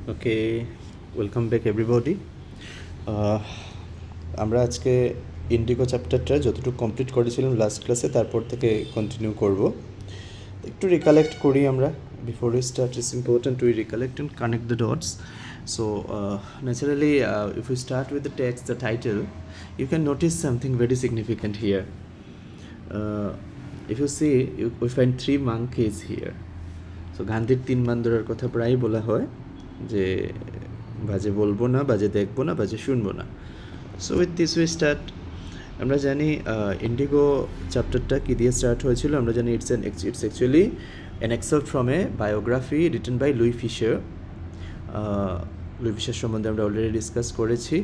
Okay, welcome back everybody. আমরা আজকে Indigo চ্যাপ্টারটা যতটুকু কমপ্লিট করেছিলাম লাস্ট ক্লাসে তারপর থেকে কন্টিনিউ করব। একটু রিকালেক্ট করি আমরা। Before we start it's important to recollect and connect the dots. So naturally if we start with the text, the title, you can notice something very significant here. If you see, we find three monkeys here. So গান্ধীর তিন বান্দরের কথা প্রায়ই বলা হয় যে বাজে বলবো না, বাজে দেখবো না, বাজে শুনবো না। So with this we start. আমরা জানি ইন্ডিগো চ্যাপ্টারটা কী দিয়ে স্টার্ট হয়েছিল। আমরা জানি it's actually an excerpt from a biography written by Louis Fischer. Louis Fischer সম্বন্ধে আমরা অলরেডি ডিসকাস করেছি।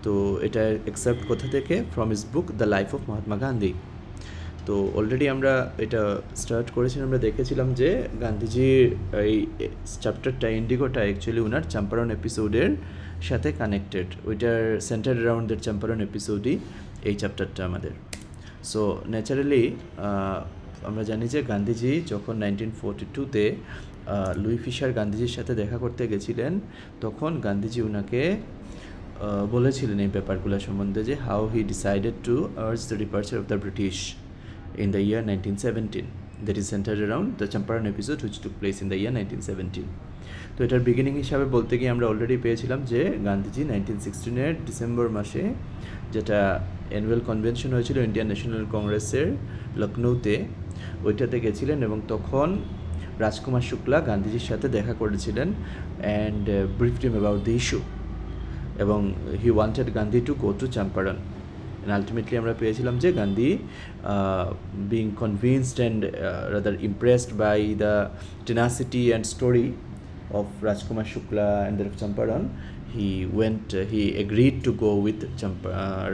তো এটা এক্সেপ্ট কোথা থেকে? From his book the life of Mahatma Gandhi. তো অলরেডি আমরা এটা স্টার্ট করেছিলাম, আমরা দেখেছিলাম যে গান্ধীজির এই চ্যাপ্টারটা ইন্ডিগোটা অ্যাকচুয়ালি ওনার চম্পারণ এপিসোডের সাথে কানেক্টেড। ওইটার সেন্টার অ্যারাউন্ডের চম্পারণ এপিসোডই এই চ্যাপ্টারটা আমাদের। সো ন্যাচারালি আমরা জানি যে গান্ধীজি যখন 1942-তে লুই ফিশার গান্ধীজির সাথে দেখা করতে গেছিলেন, তখন গান্ধীজি ওনাকে বলেছিলেন এই ব্যাপারগুলো সম্বন্ধে যে how he decided to urge the departure of the British in the year 1917, that is centered around the Champaran episode which took place in the year 1917. তো এটার বিগিনিং হিসাবে বলতে গিয়ে আমরা অলরেডি পেয়েছিলাম যে গান্ধীজি 1916-এর ডিসেম্বর মাসে, যেটা অ্যানুয়াল কনভেনশন হয়েছিল ইন্ডিয়ান ন্যাশনাল কংগ্রেসের লখনৌতে, ওইটাতে গেছিলেন এবং তখন রাজকুমার শুক্লা গান্ধীজির সাথে দেখা করেছিলেন and briefed him about the issue, এবং he wanted Gandhi to go to Champaran. And ultimately আমরা পেয়েছিলাম যে Gandhi being convinced and rather impressed by the tenacity and story of Rajkumar Shukla and the Champaran, he agreed to go with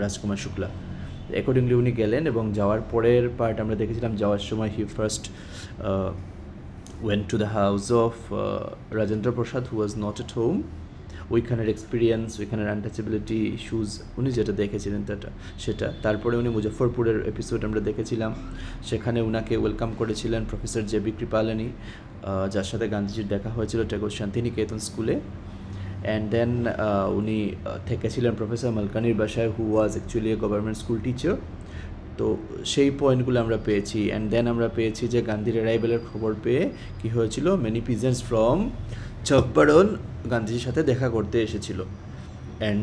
Rajkumar Shukla. Accordingly উনি গেলেন এবং যাওয়ার পরের part আমরা দেখেছিলাম। যাওয়ার সময় he first went to the house of Rajendra Prasad, who was not at home. ওইখানের এক্সপিরিয়েন্স, ওইখানের আনটাচেবিলিটি ইস্যুজ উনি যেটা দেখেছিলেন সেটা। তারপরে উনি মুজফ্ফরপুরের এপিসোড আমরা দেখেছিলাম, সেখানে উনাকে ওয়েলকাম করেছিলেন প্রফেসর জে.বি. কৃপালানি, যার সাথে গান্ধীজির দেখা হয়েছিল ট্যাগোর শান্তিনিকেতন স্কুলে। অ্যান্ড দেন উনি থেকেছিলেন প্রফেসর মালকানির বাসায়, who was actually a government school teacher. তো সেই পয়েন্টগুলো আমরা পেয়েছি। অ্যান্ড দেন আমরা পেয়েছি যে গান্ধীর অ্যারাইভেলের খবর পেয়ে কী হয়েছিল, মেনি পিজেন্টস ফ্রম চম্পারণ গান্ধীজির সাথে দেখা করতে এসেছিল। And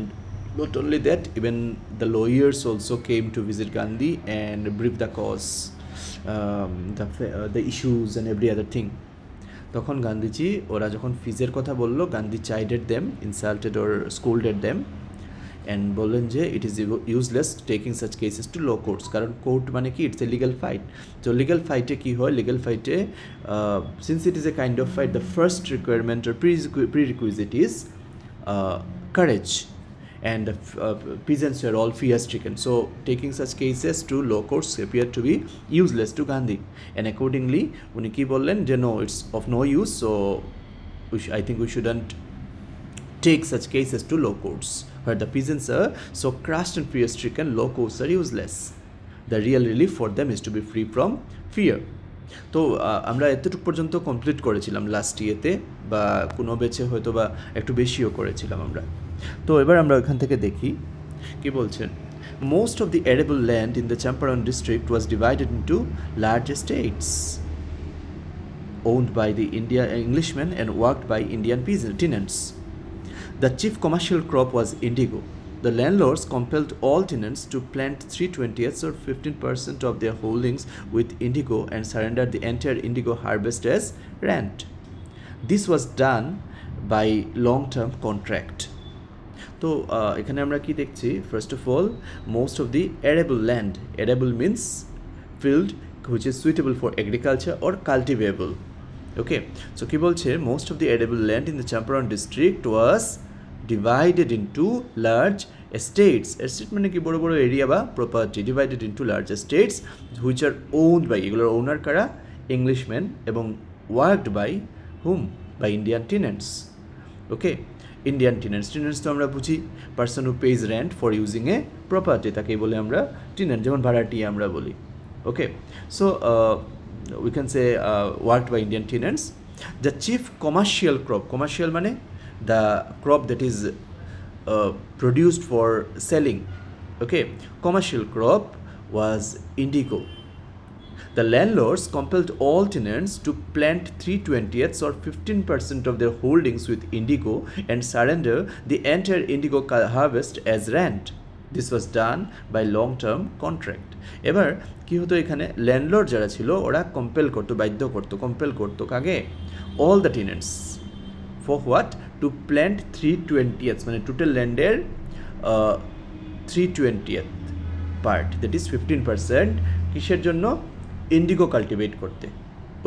not only that, even the lawyers also came to visit Gandhi and brief the cause, the issues and every other thing. তখন গান্ধীজি, ওরা যখন ফিজের কথা বললো, Gandhi chided them, insulted or scolded them, and বললেন যে it is useless taking such cases to law courts, কারণ court মানে কি, ইটস এ লিগাল ফাইট। তো লিগাল ফাইটে কী হয়, লিগাল ফাইটে since it is a kind of fight, the first requirement or prerequisite is courage, and the peasants were all fear-stricken. So taking such cases to law courts appeared to be useless to Gandhi, and accordingly উনি কি বললেন যে no, it's of no use, so I think we shouldn't take such cases to law courts. Where the peasants are so crushed and fear-stricken, law courts are useless. The real relief for them is to be free from fear. তো আমরা এতটুকু পর্যন্ত complete করেছিলাম last ইয়েতে, বা কোনো বেছে হয়তো বা একটু বেশিও করেছিলাম আমরা। তো এবার আমরা ওইখান থেকে দেখি কি বলছেন। Most of the arable land in the Champaran district was divided into large estates owned by the Englishmen and worked by Indian tenants. The chief commercial crop was indigo. The landlords compelled all tenants to plant 3/20 or 15% of their holdings with indigo and surrender the entire indigo harvest as rent. This was done by long-term contract. তো এখানে আমরা কি দেখছি, first of all most of the arable land, arable means field which is suitable for agriculture or cultivable. Okay, so কি বলছে, most of the arable land in the Champaran district was divided into large estates. Estate মানে কি, বড় বড় area বা property, divided into large estates which are owned by, এগুলোর ওনার কারা, Englishman, এবং worked by whom, by Indian tenants. Okay, Indian tenants তো আমরা বুঝি person who page rent for using a property, তাকেই বলে আমরা টেনেন্ট, যেমন ভাড়াটিয়া আমরা বলি। ওকে, so we can say worked by Indian tenants. The chief commercial crop, commercial মানে the crop that is produced for selling, okay, commercial crop was indigo. The landlords compelled all tenants to plant 3/20 or 15% of their holdings with indigo and surrender the entire indigo harvest as rent. This was done by long-term contract. এবার কি হতো এখানে landlord যারা ছিল ওরা compel করতো কাকে all the tenants for what to plant 3/20 মানে টোটাল ল্যান্ডের 3/20 পার্ট দ্যাট ইজ 15% কিসের জন্য ইন্ডিগো কাল্টিভেট করতে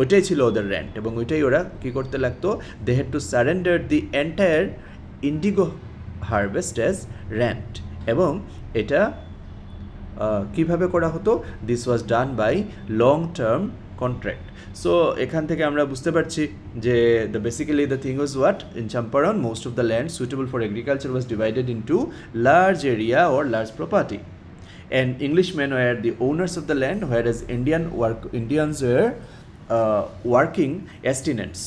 ওইটাই ছিল ওদের রেন্ট এবং ওইটাই ওরা কী করতে লাগতো they had to surrender the entire indigo harvest as rent এবং এটা কিভাবে করা হতো this was done by long term contract so এখান থেকে আমরা বুঝতে পারছি যে the basically the thing was what in Champaran most of the land suitable for agriculture was divided into large area or large property and Englishmen were the owners of the land, whereas Indians were working as tenants.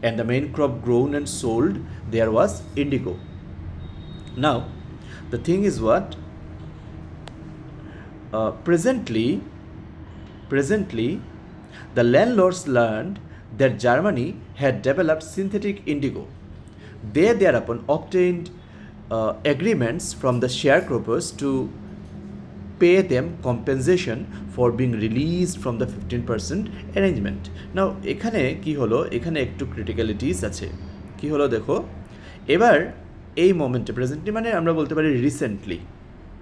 And the main crop grown and sold there was indigo. Now, the thing is what? Presently, the landlords learned that Germany had developed synthetic indigo. They thereupon obtained agreements from the sharecroppers to pay them compensation for being released from the 15% arrangement. Now এখানে কি হলো এখানে একটু ক্রিটিক্যালিটিস আছে কি হলো দেখো এবার এই মোমেন্টে প্রেজেন্টলি মানে আমরা বলতে পারি recently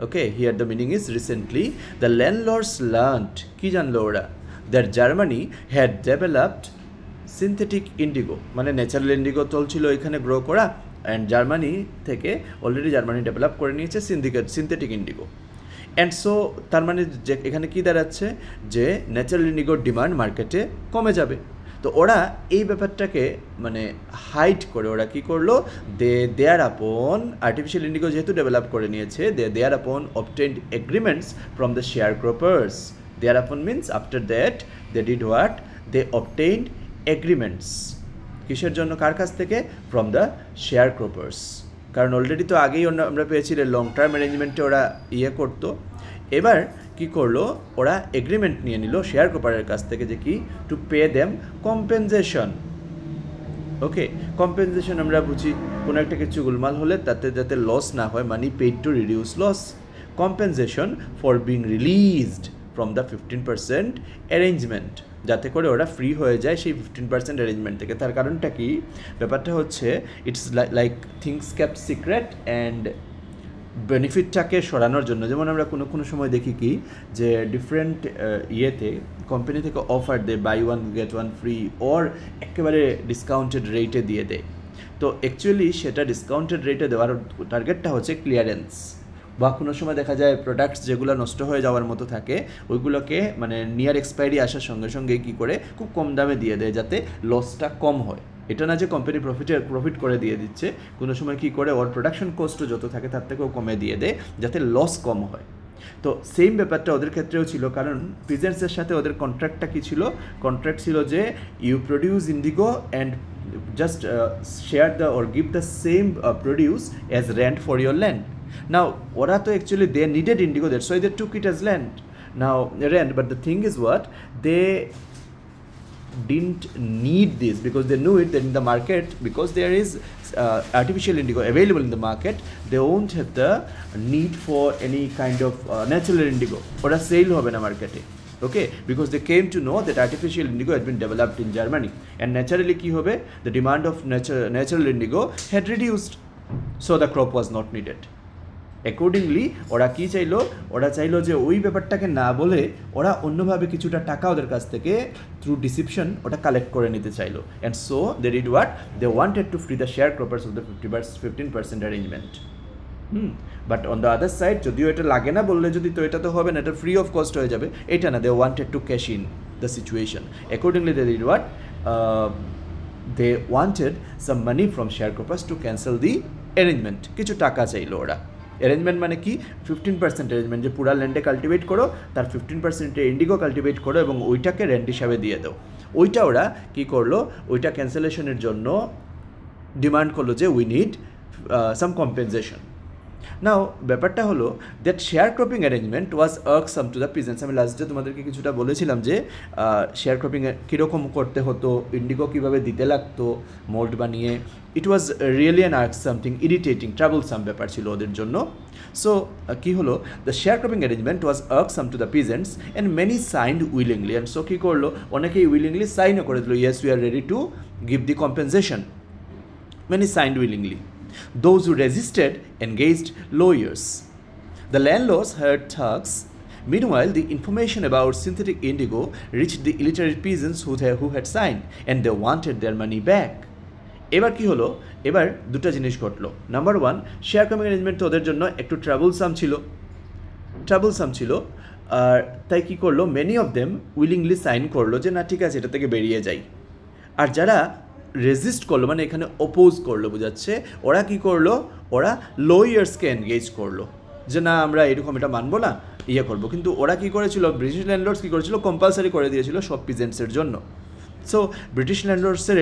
okay here the meaning is recently the landlords learned কি জানলো ওরা that Germany had developed synthetic Indigo মানে ন্যাচারাল ইন্ডিগো চলছিল এখানে গ্রো করা অ্যান্ড জার্মানি থেকে অলরেডি জার্মানি ডেভেলপ করে নিয়েছে সিনথেটিক ইন্ডিগো অ্যান্ড সো তার মানে যে এখানে কী দাঁড়াচ্ছে যে ন্যাচারাল ইন্ডিগোর ডিমান্ড মার্কেটে কমে যাবে তো ওরা এই ব্যাপারটাকে মানে হাইড করে ওরা কী করলো দেয়ার আপন আর্টিফিশিয়াল ইন্ডিগো যেহেতু ডেভেলপ করে নিয়েছে thereupon obtained agreements from the sharecroppers thereupon means after that they did what they obtained agreements কিসের জন্য কার কাছ থেকে ফ্রম দ্য শেয়ার ক্রপার্স কারণ অলরেডি তো আগেই আমরা পেয়েছি লং টার্ম অ্যারেঞ্জমেন্টে ওরা করতো এবার কি করলো ওরা এগ্রিমেন্ট নিয়ে নিল শেয়ার ক্রপারের কাছ থেকে যে কি to pay them compensation okay compensation আমরা বুঝি কোনো একটা কিছু গোলমাল হলে তাতে যাতে লস না হয় money paid to reduce loss compensation for being released from the 15% arrangement যাতে করে ওরা ফ্রি হয়ে যায় সেই 15% অ্যারেঞ্জমেন্ট থেকে তার কারণটা কি ব্যাপারটা হচ্ছে it's like things kept secret and বেনিফিটটাকে সরানোর জন্য যেমন আমরা কোনো সময় দেখি কি যে ডিফারেন্ট ইয়েতে কোম্পানি থেকে অফার দেয় buy one get one free or একেবারে ডিসকাউন্টেড রেটে দিয়ে দেয় তো অ্যাকচুয়ালি সেটা ডিসকাউন্টেড রেটে দেওয়ার টার্গেটটা হচ্ছে ক্লিয়ারেন্স বা কোনো সময় দেখা যায় প্রোডাক্টস যেগুলো নষ্ট হয়ে যাওয়ার মতো থাকে ওইগুলোকে মানে নিয়ার এক্সপায়ারি আসার সঙ্গে সঙ্গে কী করে খুব কম দামে দিয়ে দেয় যাতে লসটা কম হয় এটা না যে কোম্পানি প্রফিট করে দিয়ে দিচ্ছে কোনো সময় কী করে ওর প্রোডাকশন কস্টও যত থাকে তার থেকেও কমে দিয়ে দেয় যাতে লস কম হয় তো সেম ব্যাপারটা ওদের ক্ষেত্রেও ছিল কারণ পিজেন্টসের সাথে ওদের কন্ট্রাক্টটা কী ছিল কন্ট্রাক্ট ছিল যে you produce indigo and just share the or give the same produce as rent for your land Now, Orato actually they needed indigo, that's why they took it as land. Now, rent, but the thing is what? They didn't need this because they knew it that in the market, because there is artificial indigo available in the market, they won't have the need for any kind of natural indigo. Ora sale hobe na market. Okay, because they came to know that artificial indigo had been developed in Germany, and naturally ki hobe the demand of natural indigo had reduced, so the crop was not needed. Accordingly ওরা কী চাইলো ওরা চাইলো যে ওই ব্যাপারটাকে না বলে ওরা অন্যভাবে কিছুটা টাকা ওদের কাছ থেকে থ্রু ডিসিপশন ওটা কালেক্ট করে নিতে চাইলো and so they did what they wanted to free the sharecroppers of the 15% arrangement but on the other side যদিও এটা লাগে না বললে যদি তো এটা তো হবে না এটা ফ্রি অফ কস্ট হয়ে যাবে এটা না they wanted to cash in the situation accordingly they did what they wanted some money from sharecroppers to cancel the arrangement কিছু টাকা চাইলো ওরা অ্যারেঞ্জমেন্ট মানে কি 15% অ্যারেঞ্জমেন্ট যে পুরা ল্যান্ডে কাল্টিভেট করো তার 15% ইন্ডিগো কাল্টিভেট করো এবং ওইটাকে রেন্ট হিসাবে দিয়ে দাও ওইটা ওরা কী করলো ওইটা ক্যান্সেলেশনের জন্য ডিমান্ড করলো যে we need some compensation. Now ব্যাপারটা হলো that share cropping arrangement was irksome to the peasants. আমি লাস্টে তোমাদেরকে কিছুটা বলেছিলাম যে শেয়ার ক্রপিং কীরকম করতে হতো, ইন্ডিগো কীভাবে দিতে লাগতো মোল্ড বানিয়ে। It was really an irksome thing, irritating, troublesome ব্যাপার ছিল ওদের জন্য। সো কী হলো, the share cropping arrangement was irksome to the peasants and many signed willingly. And so কী করলো, অনেকেই উইলিংলি সাইনও করে দিল, yes we are ready to give the compensation. Many signed willingly. Those who resisted engaged lawyers. The landlords hired thugs. Meanwhile, the information about synthetic indigo reached the illiterate peasants who had signed, and they wanted their money back. এবার কি হলো, এবার দুটো জিনিস ঘটলো। Number one, share cropping arrangement ওদের জন্য একটু ট্রাবলসাম ছিল, আর তাই কী করলো, many of them willingly sign করলো যে না ঠিক আছে এটা থেকে বেরিয়ে যাই। আর যারা রেজিস্ট করলো, মানে এখানে অপোজ করলো বোঝাচ্ছে, ওরা কি করলো, ওরা লয়ার্সকে এনগেজ করলো যে না আমরা এরকম এটা মানবো না, ইয়ে করবো। কিন্তু ওরা কি করেছিল, ব্রিটিশ ল্যান্ডলর্ডস কী করেছিল, কম্পালসারি করে দিয়েছিল সব পিজেন্টসের জন্য। সো ব্রিটিশ ল্যান্ডলর্ডসের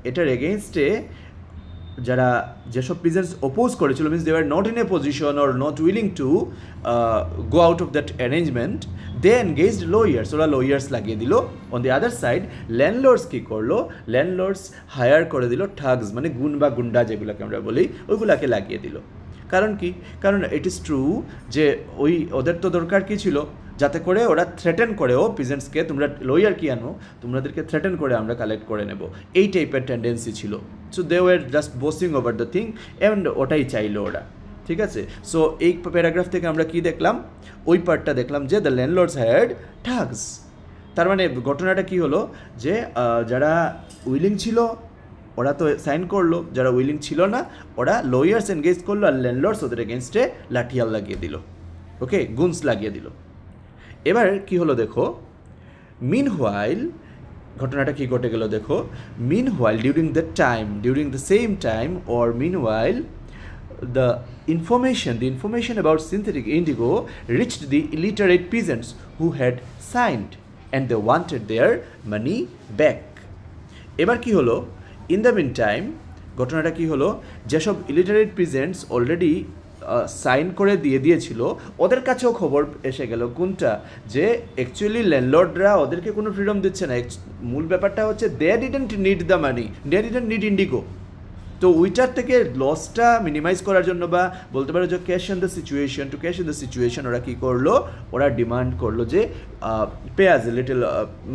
এটার এগেনস্টে যারা যেসব পিজেন্টস অপোজ করেছিল, means they are not in a position or not willing to go out of that arrangement, they engaged lawyers, ওরা লয়ার্স লাগিয়ে দিল। On the other side landlords কী করলো, ল্যান্ডলর্ডস হায়ার করে দিল ঠাগস, মানে গুণ বা গুন্ডা যেগুলোকে আমরা বলি, ওইগুলাকে লাগিয়ে দিল। কারণ কি, কারণ ইট ইজ ট্রু যে ওদের তো দরকার কী ছিল, যাতে করে ওরা থ্রেটেন করেও পিজেন্টসকে, তোমরা লয়ার কি আনো, তোমাদেরকে থ্রেটেন করে আমরা কালেক্ট করে নেব, এই টাইপের টেন্ডেন্সি ছিল। So they were just bossing over the thing, and ওটাই চাইলো ওরা। ঠিক আছে, সো এই প্যারাগ্রাফ থেকে আমরা কি দেখলাম, ওই পার্টটা দেখলাম যে দ্য ল্যান্ডলর্ডস হায়ার্ড ঠাগস। তার মানে ঘটনাটা কি হলো যে যারা উইলিং ছিল ওরা তো সাইন করলো, যারা উইলিং ছিল না ওরা লয়ার্স এনগেজ করলো, আর ল্যান্ডলর্ডস ওদের এগেনস্টে লাঠিয়াল লাগিয়ে দিল, ওকে, গুনস লাগিয়ে দিল। এবার কি হলো দেখো, মিনহোয়াইল ঘটনাটা কি ঘটে গেল দেখো, meanwhile during the same time or meanwhile the information about synthetic indigo reached the illiterate peasants who had signed, and they wanted their money back. এবার কি হলো, ইন দ্য মিন টাইম ঘটনাটা কি হলো, যেসব ইলিটারেট পিজেন্টস অলরেডি সাইন করে দিয়েছিল, ওদের কাছেও খবর এসে গেল কোনটা, যে অ্যাকচুয়ালি ল্যান্ডলর্ডরা ওদেরকে কোনো ফ্রিডম দিচ্ছে না। মূল ব্যাপারটা হচ্ছে they didn't need the money, they didn't need indigo. তো ওইটার থেকে লসটা মিনিমাইজ করার জন্য, বা বলতে পারো যে ক্যাশ ইন দ্য সিচুয়েশন, ওরা কী করলো, ওরা ডিমান্ড করলো যে pay as a little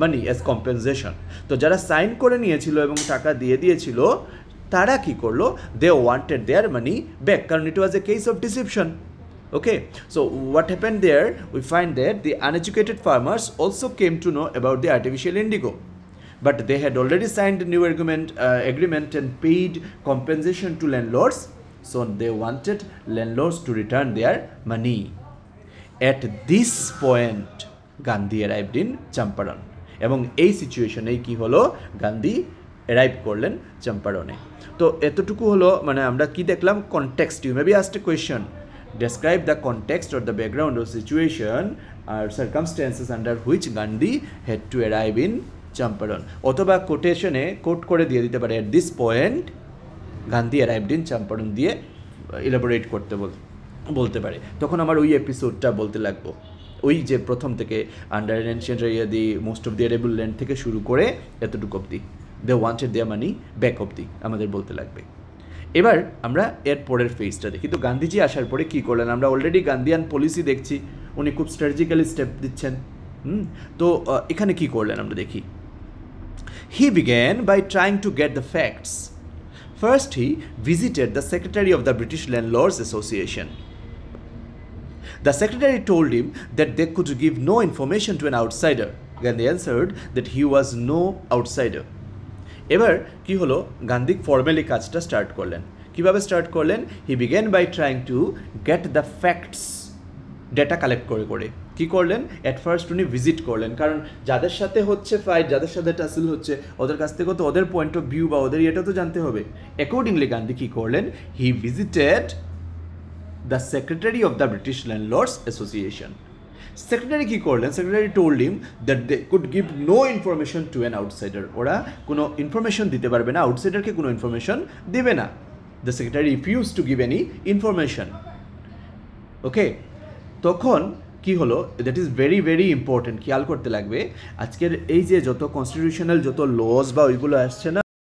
money as compensation. তো যারা সাইন করে নিয়েছিল এবং টাকা দিয়ে দিয়েছিল, তারা কী করলো, they wanted there money back, কারণ it was a case of deception. Okay, so what happened there, we find that the uneducated farmers also came to know about the artificial indigo, but they had already signed a new agreement and paid compensation to landlords, so they wanted landlords to return their money. At this point Gandhi arrived in Champaran, এবং এই সিচুয়েশনেই কি হলো, Gandhi arrive করলেন চম্পারণে। তো এতটুকু হলো, মানে আমরা কি দেখলাম, context. You may be asked a question, describe the context or the background or situation or circumstances under which Gandhi had to arrive in Champaran, অথবা কোটেশনে কোট করে দিয়ে দিতে পারে, at this point Gandhi arrived in Champaran দিয়ে elaborate করতে বলতে পারে। তখন আমার ওই এপিসোডটা বলতে লাগবো, ওই যে প্রথম থেকে under ancient the most of the arable land থেকে শুরু করে এতটুকু অবধি, they wanted there money back অবধি আমাদের বলতে লাগবে। এবার আমরা এর পরের ফেজটা দেখি। তো গান্ধীজি আসার পরে কী করলেন, আমরা অলরেডি গান্ধিয়ান পলিসি দেখছি, উনি খুব স্ট্র্যাটেজিক্যালি স্টেপ দিচ্ছেন। তো এখানে কি করলেন আমরা দেখি। He began by trying to get the facts. First he visited the secretary of the British landlords association. The secretary told him that they could give no information to an outsider. Gandhi answered that he was no outsider. এবার কি হলো, Gandhi formally কাজটা start করলেন। কিভাবে start করলেন, he began by trying to get the facts, data collect করে কি করলেন, অ্যাট ফার্স্ট উনি ভিজিট করলেন, কারণ যাদের সাথে হচ্ছে ফাইট, যাদের সাথে টাসেল হচ্ছে, ওদের কাছ থেকে তো ওদের পয়েন্ট অফ ভিউ বা ওদের এটা তো জানতে হবে। অ্যাকর্ডিংলি গান্ধী কী করলেন, he visited the secretary of the British landlords association. Secretary কি করলেন, secretary told him that they could give no information to an outsider, ওরা কোনো ইনফরমেশন দিতে পারবে না, আউটসাইডারকে কোনো ইনফরমেশন দেবে না। The secretary refuse to give any information. Okay, তখন কি হলো, that is very very important, খেয়াল করতে লাগবে। আজকের এই যে যত কনস্টিটিউশনাল যত লজ বা ওইগুলো আসছে না,